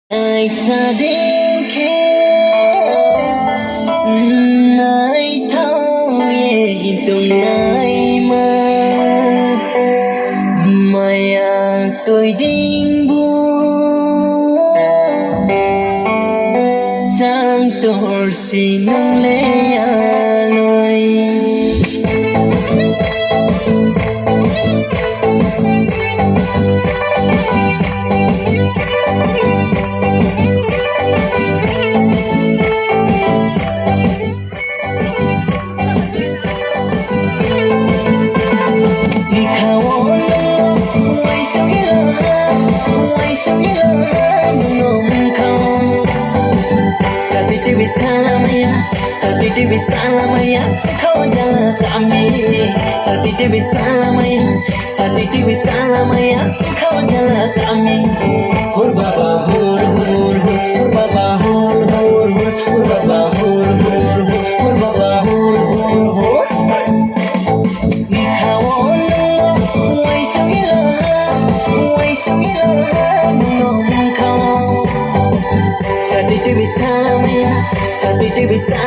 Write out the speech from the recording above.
Ai xa đến khi ai thao ye tung ai mà maya tôi đinh buông chẳng tôi xin nâng lệ lời Sati bisa lamaya kau jalan kami Sati bisa lamaya Sati bisa lamaya kau jalan kami Hur baba hur hur hur Hur baba hur hur hur Hur baba hur hur hur Hur baba hur hur hur Kawon Wai sungila Nung kau Sati bisa lamaya Sati bisa